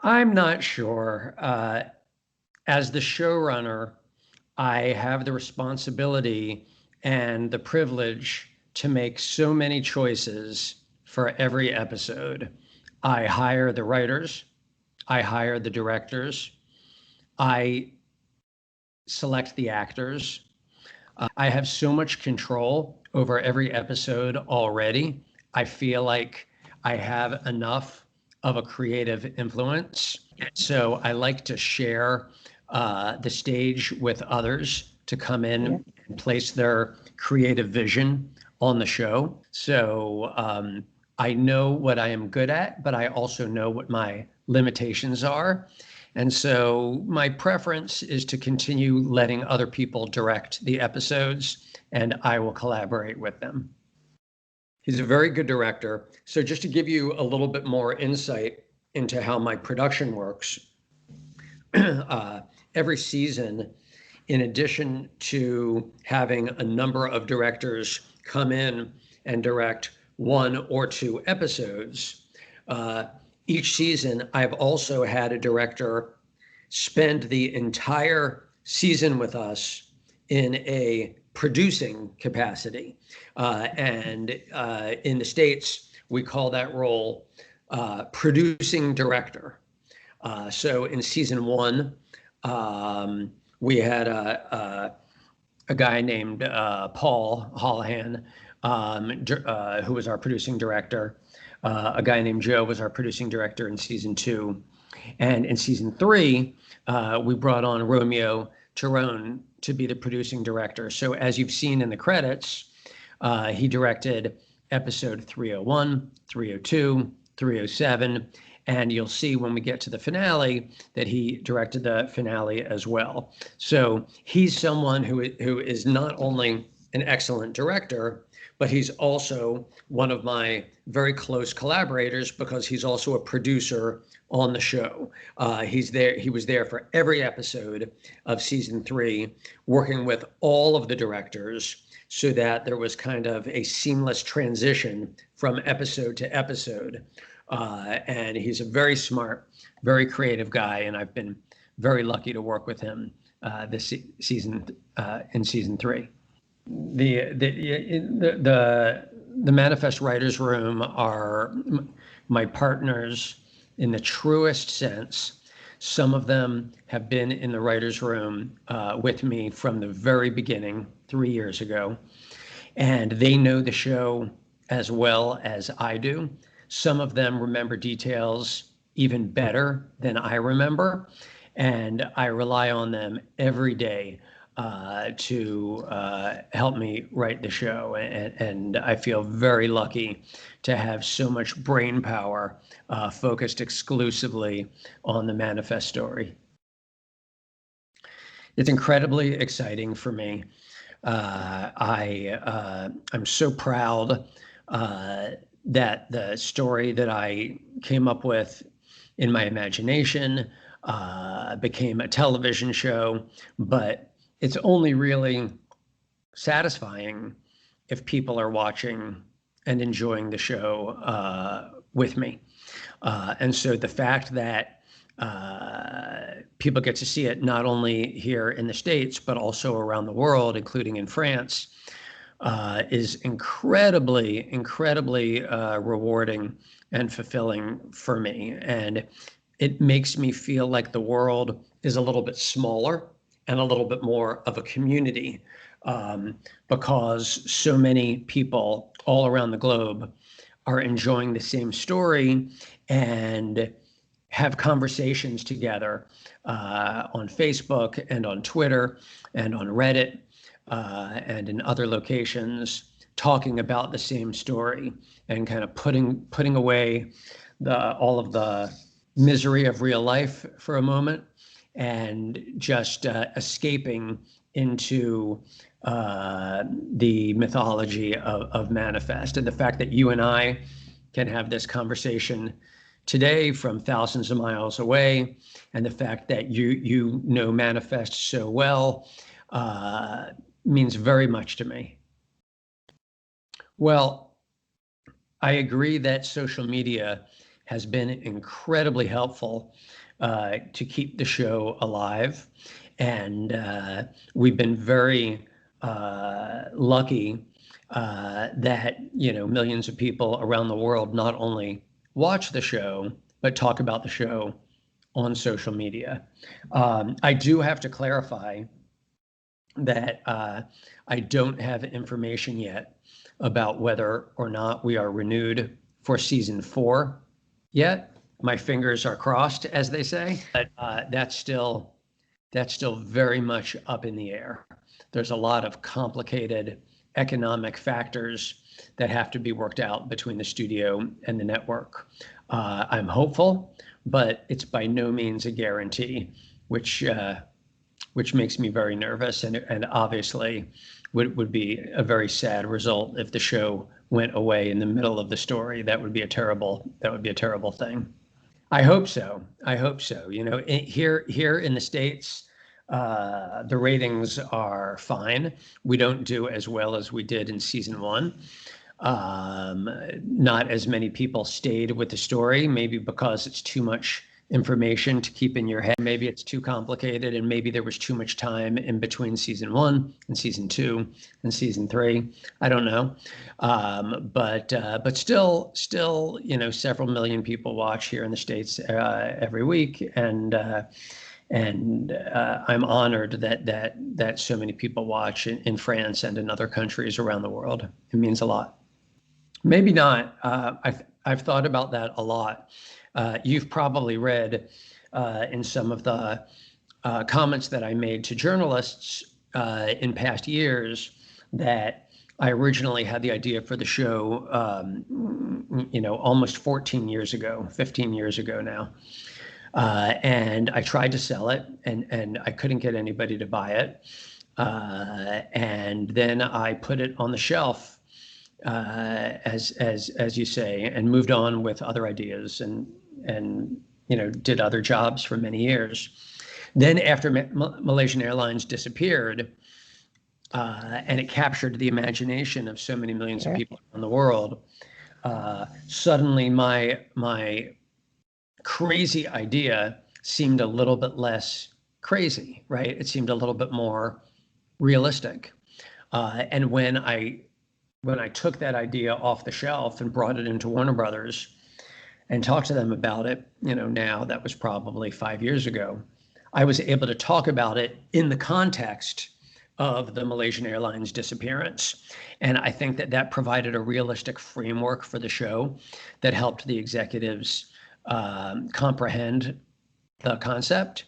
I'm not sure. As the showrunner, I have the responsibility and the privilege to make so many choices for every episode. I hire the writers, I hire the directors, I select the actors. I have so much control over every episode already. I feel like I have enough of a creative influence. So I like to share the stage with others to come in and place their creative vision on the show. So I know what I am good at, but I also know what my limitations are. And so my preference is to continue letting other people direct the episodes, and I will collaborate with them. He's a very good director. So just to give you a little bit more insight into how my production works, every season, in addition to having a number of directors come in and direct one or two episodes, each season I've also had a director spend the entire season with us in a producing capacity. And in the States, we call that role producing director. So in season one, we had a guy named Paul Holohan, who was our producing director. A guy named Joe was our producing director in season two. And in season three, we brought on Romeo Tyrone to be the producing director. So as you've seen in the credits, he directed episode 301, 302, 307, and you'll see when we get to the finale that he directed the finale as well. So he's someone who is not only an excellent director, but he's also one of my very close collaborators because he's also a producer on the show. He was there for every episode of season three, working with all of the directors so that there was kind of a seamless transition from episode to episode. And he's a very smart, very creative guy, and I've been very lucky to work with him this season in season three. The Manifest Writers Room are my partners in the truest sense. Some of them have been in the writers' room with me from the very beginning, 3 years ago, and they know the show as well as I do. Some of them remember details even better than I remember, and I rely on them every day to help me write the show. And I feel very lucky to have so much brain power focused exclusively on the Manifest story. It's incredibly exciting for me. I'm so proud that the story that I came up with in my imagination became a television show, but it's only really satisfying if people are watching and enjoying the show with me. And so the fact that people get to see it not only here in the States, but also around the world, including in France, is incredibly, incredibly rewarding and fulfilling for me. And it makes me feel like the world is a little bit smaller and a little bit more of a community because so many people all around the globe are enjoying the same story and have conversations together on Facebook and on Twitter and on Reddit and in other locations, talking about the same story and kind of putting away all of the misery of real life for a moment and just escaping into the mythology of Manifest. And the fact that you and I can have this conversation today from thousands of miles away, and the fact that you know Manifest so well means very much to me. Well, I agree that social media has been incredibly helpful to keep the show alive. And we've been very lucky that, millions of people around the world not only watch the show, but talk about the show on social media. I do have to clarify that I don't have information yet about whether or not we are renewed for season 4 yet. My fingers are crossed, as they say, but that's still very much up in the air. There's a lot of complicated economic factors that have to be worked out between the studio and the network. I'm hopeful, but it's by no means a guarantee, which makes me very nervous, and obviously would be a very sad result if the show went away in the middle of the story. That would be a terrible thing. I hope so. Here in the States, the ratings are fine. We don't do as well as we did in season 1. Not as many people stayed with the story, maybe because it's too much information to keep in your head. Maybe it's too complicated, and maybe there was too much time in between season 1 and season 2 and season 3. I don't know. But still, several million people watch here in the States every week, and I'm honored that so many people watch in France and in other countries around the world. It means a lot. Maybe not. I've thought about that a lot. You've probably read in some of the comments that I made to journalists in past years that I originally had the idea for the show, almost 14 years ago, 15 years ago now. And I tried to sell it, and I couldn't get anybody to buy it. And then I put it on the shelf, as you say, and moved on with other ideas, and did other jobs for many years. Then after Malaysian Airlines disappeared, and it captured the imagination of so many millions of people around the world, suddenly my crazy idea seemed a little bit less crazy, right? It seemed a little bit more realistic. And when I took that idea off the shelf and brought it into Warner Brothers and talked to them about it, now that was probably 5 years ago, I was able to talk about it in the context of the Malaysian Airlines disappearance. And I think that provided a realistic framework for the show that helped the executives comprehend the concept.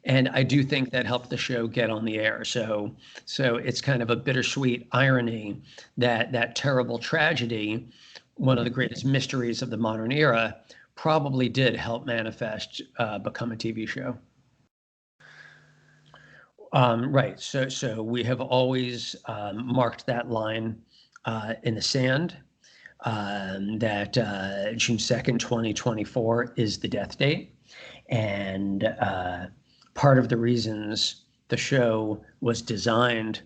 And I do think that helped the show get on the air. So it's kind of a bittersweet irony that terrible tragedy, one of the greatest mysteries of the modern era, probably did help manifest become a TV show. Right. So we have always marked that line in the sand, that June 2nd, 2024 is the death date. And part of the reasons the show was designed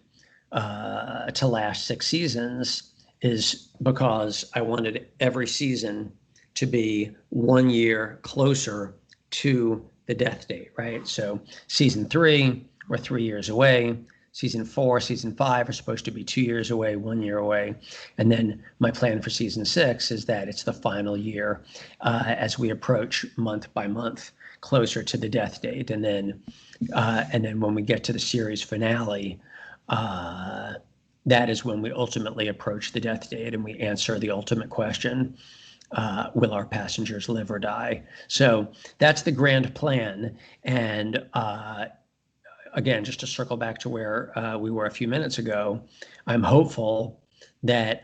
to last 6 seasons is because I wanted every season to be 1 year closer to the death date, right? So season 3, we're 3 years away. Season 4, season 5 are supposed to be 2 years away, 1 year away. And then my plan for season 6 is that it's the final year as we approach month by month closer to the death date. And then when we get to the series finale, that is when we ultimately approach the death date and we answer the ultimate question, will our passengers live or die? So that's the grand plan. And again, just to circle back to where we were a few minutes ago, I'm hopeful that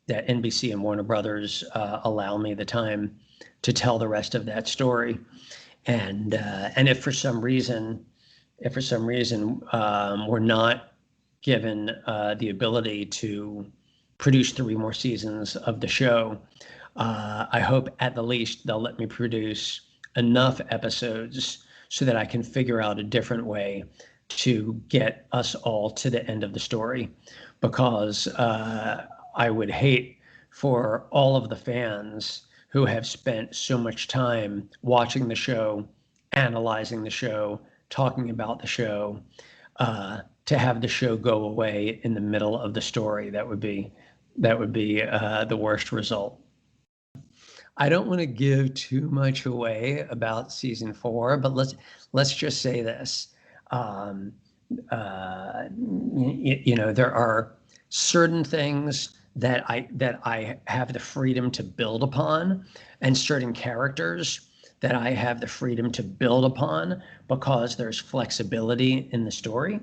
that NBC and Warner Brothers allow me the time to tell the rest of that story. And if for some reason we're not given the ability to produce 3 more seasons of the show, I hope at the least they'll let me produce enough episodes so that I can figure out a different way to get us all to the end of the story. Because I would hate for all of the fans who have spent so much time watching the show, analyzing the show, talking about the show, to have the show go away in the middle of the story. That would be the worst result. I don't want to give too much away about season 4, but let's just say this. There are certain things that I have the freedom to build upon, and certain characters that I have the freedom to build upon because there's flexibility in the story.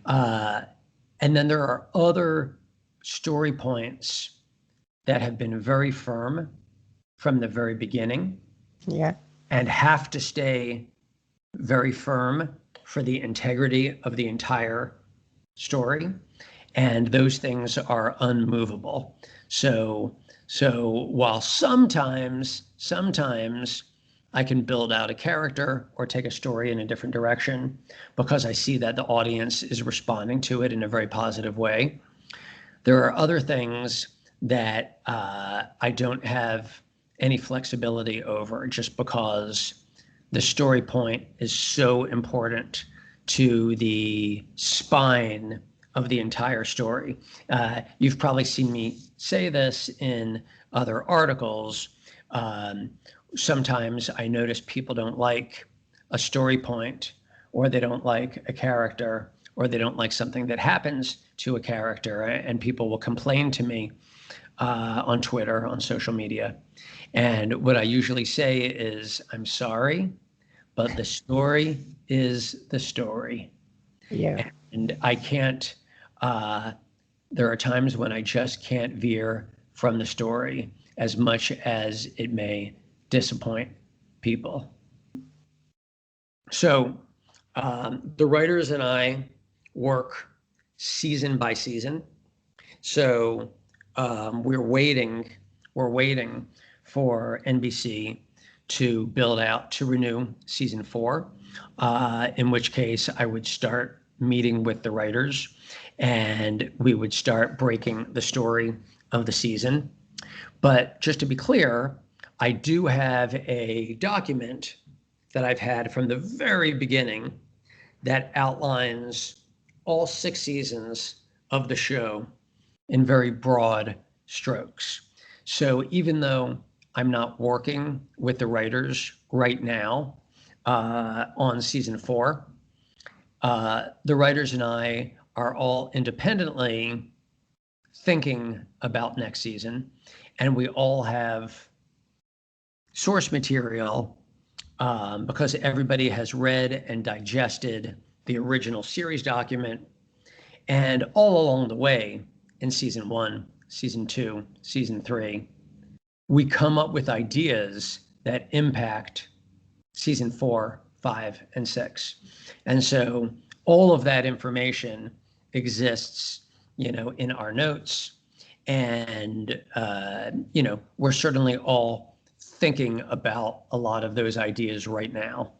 And then there are other story points that have been very firm from the very beginning. Yeah. And have to stay very firm for the integrity of the entire story. And those things are unmovable. So while sometimes I can build out a character or take a story in a different direction because I see that the audience is responding to it in a very positive way, there are other things that I don't have any flexibility over, just because the story point is so important to the spine of the entire story. You've probably seen me say this in other articles. Sometimes I notice people don't like a story point, or they don't like a character, or they don't like something that happens to a character, and people will complain to me on Twitter, on social media. And what I usually say is, I'm sorry, but the story is the story. Yeah. And I can't, there are times when I just can't veer from the story, as much as it may disappoint people. So the writers and I work season by season. So we're waiting for NBC to build out, to renew season 4, in which case I would start meeting with the writers and we would start breaking the story of the season. But just to be clear, I do have a document that I've had from the very beginning that outlines all 6 seasons of the show in very broad strokes. So even though I'm not working with the writers right now on season 4, the writers and I are all independently thinking about next season, and we all have source material because everybody has read and digested the original series document. And all along the way, in season 1, season 2, season 3, we come up with ideas that impact season 4, 5, and 6. And so all of that information exists, in our notes. And, we're certainly all thinking about a lot of those ideas right now.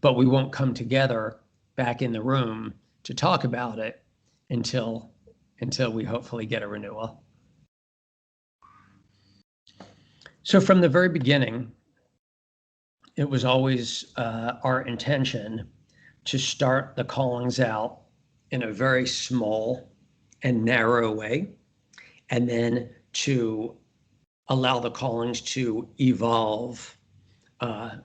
But we won't come together back in the room to talk about it until we hopefully get a renewal. So from the very beginning, it was always our intention to start the callings out in a very small and narrow way, and then to allow the callings to evolve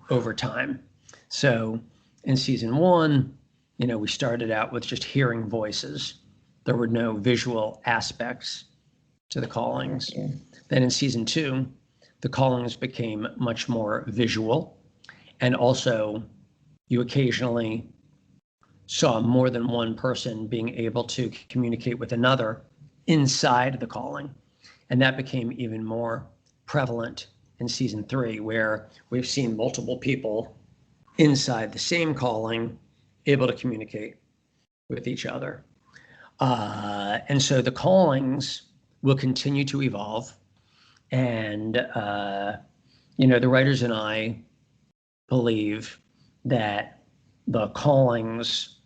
over time. So in season 1, we started out with just hearing voices. There were no visual aspects to the callings. Okay. Then in season 2, the callings became much more visual. And also, you occasionally saw more than one person being able to communicate with another inside the calling. And that became even more prevalent in season 3, where we've seen multiple people inside the same calling able to communicate with each other. And so the callings will continue to evolve. And, the writers and I believe that the callings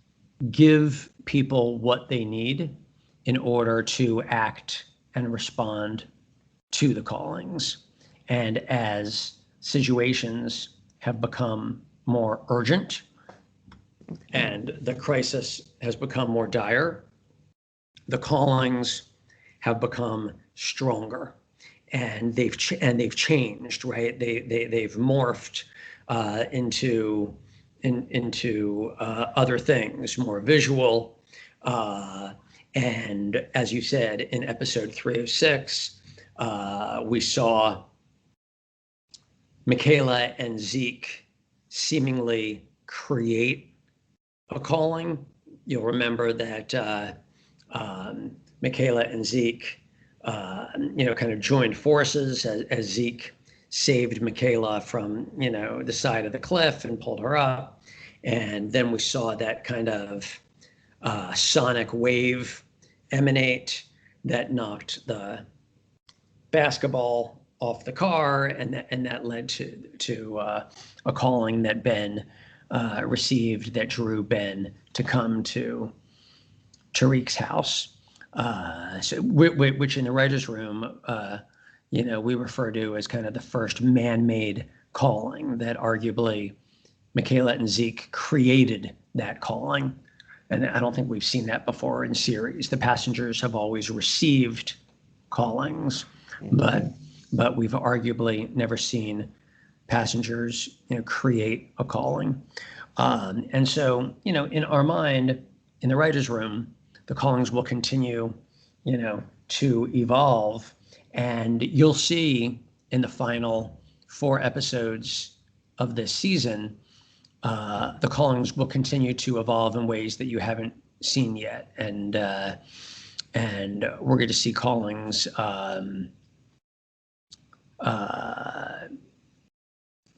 give people what they need in order to act and respond to the callings. And as situations have become more urgent and the crisis has become more dire, the callings have become stronger, and they've changed, right? They've morphed into other things, more visual. And as you said, in episode 306, we saw Michaela and Zeke seemingly create a calling. You'll remember that Michaela and Zeke, kind of joined forces as Zeke saved Michaela from, the side of the cliff and pulled her up. And then we saw that kind of sonic wave emanate that knocked the basketball off the car, and that led to a calling that Ben received that drew Ben to come to Tariq's house, which in the writer's room, we refer to as kind of the first man-made calling, that arguably Michaela and Zeke created that calling. And I don't think we've seen that before in series. The passengers have always received callings, but we've arguably never seen passengers, create a calling. And so, in our mind, in the writer's room, the callings will continue, to evolve. And you'll see in the final 4 episodes of this season, the callings will continue to evolve in ways that you haven't seen yet. And we're going to see callings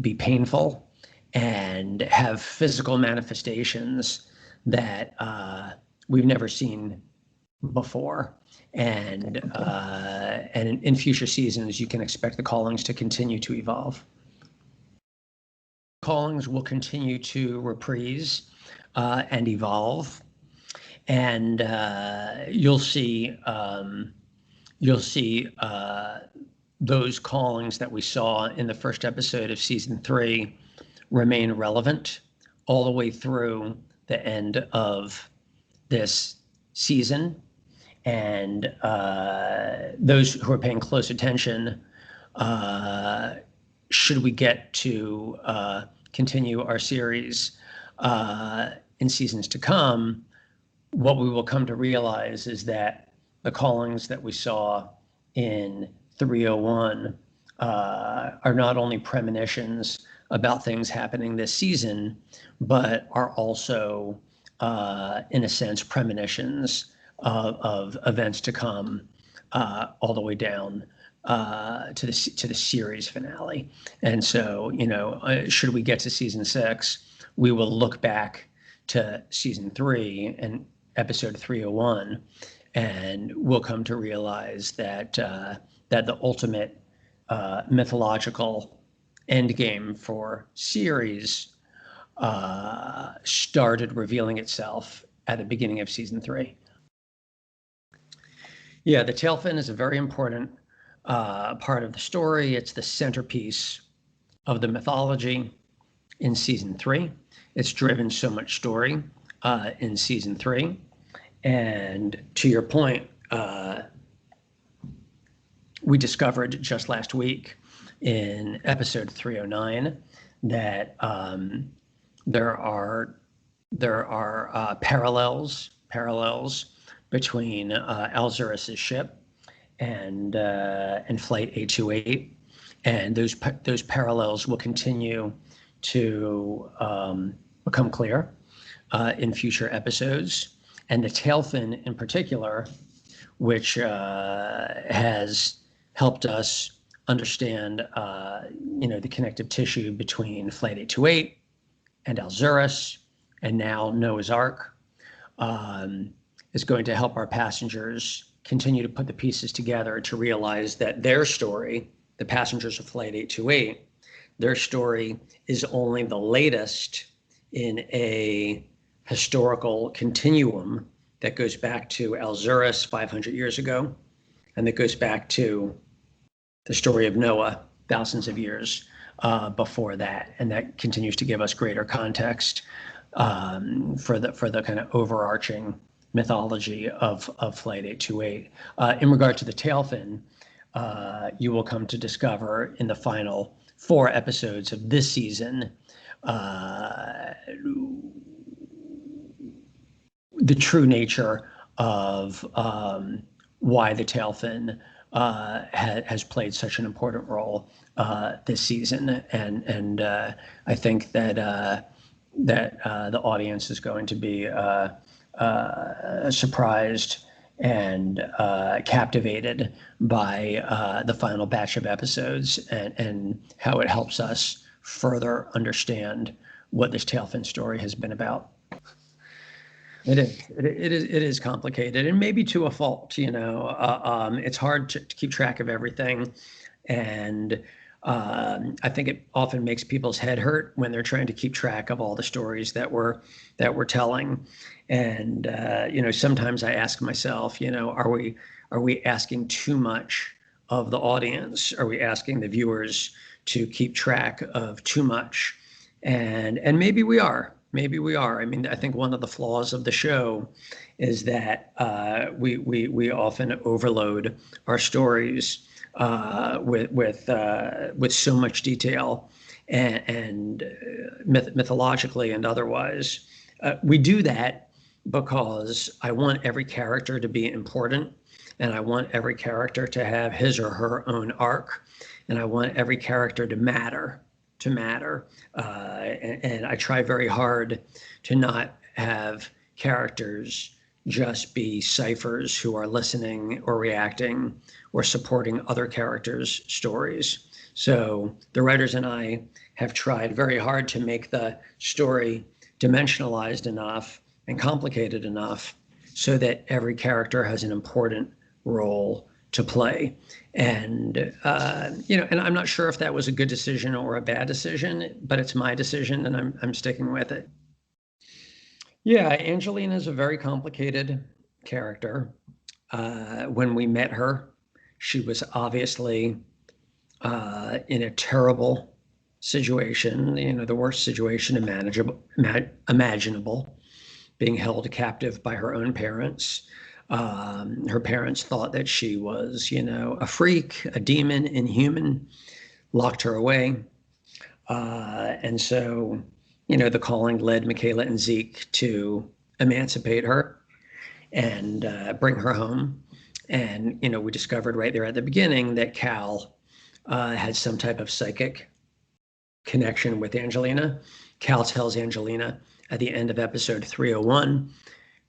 be painful and have physical manifestations that we've never seen before. And in future seasons, you can expect the callings to continue to evolve. Callings will continue to reprise and evolve, and you'll see those callings that we saw in the first episode of season 3 remain relevant all the way through the end of this season. And those who are paying close attention, should we get to continue our series in seasons to come, what we will come to realize is that the callings that we saw in 301 are not only premonitions about things happening this season, but are also, in a sense, premonitions of events to come, all the way down to the series finale. And so, should we get to season 6, we will look back to season 3 and episode 301, and we'll come to realize that the ultimate mythological endgame for series started revealing itself at the beginning of season 3. Yeah, the tail fin is a very important part of the story. It's the centerpiece of the mythology in season 3. It's driven so much story in season 3. And to your point, we discovered just last week in episode 309 that there are parallels between Alzurus' ship and Flight 828, and those parallels will continue to become clear in future episodes. And the tail fin in particular, which has helped us understand the connective tissue between Flight 828 and Alzurus, and now Noah's Ark, is going to help our passengers continue to put the pieces together to realize that their story, the passengers of Flight 828, their story is only the latest in a historical continuum that goes back to Alzurus 500 years ago, and that goes back to the story of Noah thousands of years before that, and that continues to give us greater context for the kind of overarching mythology of Flight 828. In regard to the tail fin, you will come to discover in the final 4 episodes of this season the true nature of why the tail fin has played such an important role this season, and I think that the audience is going to be surprised and captivated by the final batch of episodes and how it helps us further understand what this tailfin story has been about. It is complicated, and maybe to a fault. It's hard to keep track of everything, and I think it often makes people's head hurt when they're trying to keep track of all the stories that we're telling. And sometimes I ask myself, are we asking too much of the audience? Are we asking the viewers to keep track of too much? And maybe we are. Maybe we are. I mean, I think one of the flaws of the show is that we often overload our stories with so much detail and mythologically and otherwise. We do that because I want every character to be important, and I want every character to have his or her own arc, and I want every character to matter. And I try very hard to not have characters just be ciphers who are listening or reacting or supporting other characters' stories. So the writers and I have tried very hard to make the story dimensionalized enough and complicated enough so that every character has an important role to play. And, and I'm not sure if that was a good decision or a bad decision, but it's my decision and I'm sticking with it. Yeah, Angelina is a very complicated character. When we met her, she was obviously in a terrible situation, the worst situation imaginable, being held captive by her own parents. Her parents thought that she was, a freak, a demon, inhuman, locked her away. And so, the calling led Michaela and Zeke to emancipate her and bring her home. And, we discovered right there at the beginning that Cal had some type of psychic connection with Angelina. Cal tells Angelina at the end of episode 301,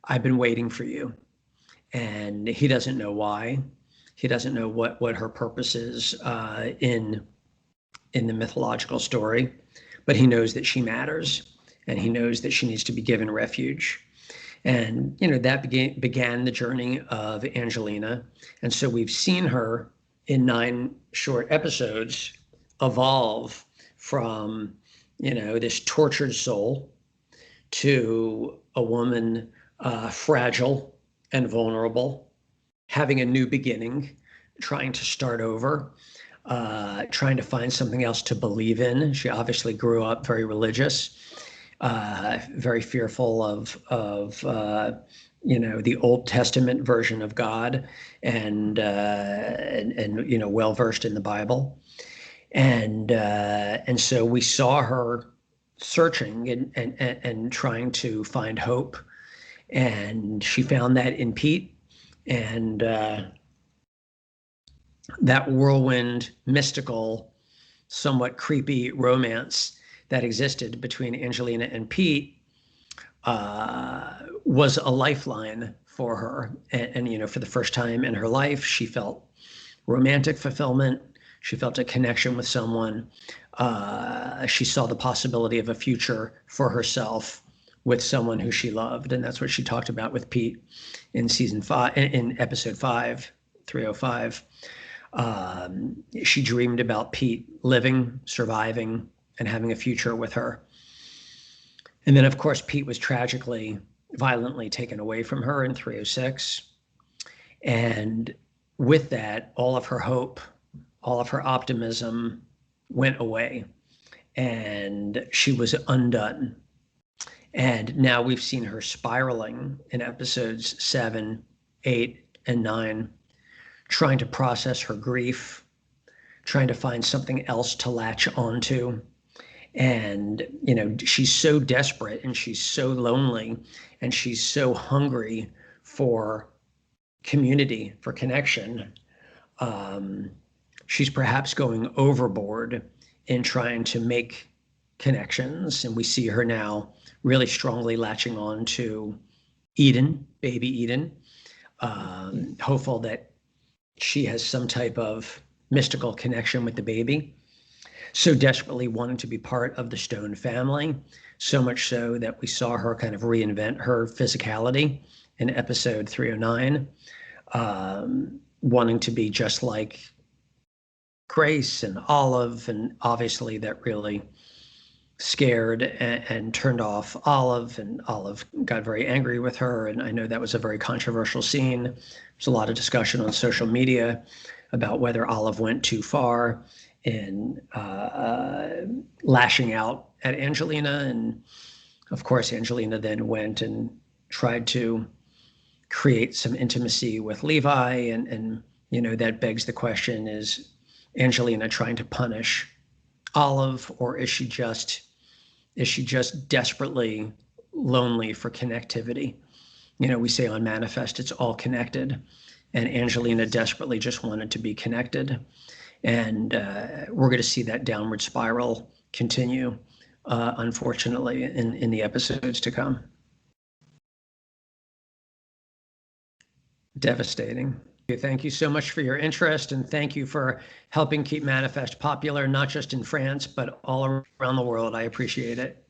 "I've been waiting for you." And he doesn't know why. He doesn't know what her purpose is in the mythological story, but he knows that she matters, and he knows that she needs to be given refuge. And that began the journey of Angelina. And so we've seen her in 9 short episodes evolve from this tortured soul to a woman fragile and vulnerable, having a new beginning, trying to start over, trying to find something else to believe in. She obviously grew up very religious, very fearful of the Old Testament version of God, and well versed in the Bible, and so we saw her searching and trying to find hope. And she found that in Pete, and that whirlwind, mystical, somewhat creepy romance that existed between Angelina and Pete was a lifeline for her. And for the first time in her life, she felt romantic fulfillment. She felt a connection with someone. She saw the possibility of a future for herself with someone who she loved. And that's what she talked about with Pete in season 5, in episode 5, 305. She dreamed about Pete living, surviving, and having a future with her. And then, of course, Pete was tragically, violently taken away from her in 306. And with that, all of her hope, all of her optimism, went away and she was undone. And now we've seen her spiraling in episodes 7, 8, and 9, trying to process her grief, trying to find something else to latch onto. And, you know, she's so desperate and she's so lonely and she's so hungry for community, for connection. She's perhaps going overboard in trying to make connections. And we see her now really strongly latching on to Eden, baby Eden, hopeful that she has some type of mystical connection with the baby. So desperately wanting to be part of the Stone family, so much so that we saw her kind of reinvent her physicality in episode 309, wanting to be just like Grace and Olive, and obviously that really scared and turned off Olive, and Olive got very angry with her, and I know that was a very controversial scene. There's a lot of discussion on social media about whether Olive went too far in lashing out at Angelina, and of course Angelina then went and tried to create some intimacy with Levi, and you know, that begs the question, is Angelina trying to punish Olive, or is she just desperately lonely for connectivity? You know, we say on Manifest it's all connected, and Angelina desperately just wanted to be connected. And we're going to see that downward spiral continue, unfortunately, in the episodes to come. Devastating. Thank you so much for your interest, and thank you for helping keep Manifest popular, not just in France, but all around the world. I appreciate it.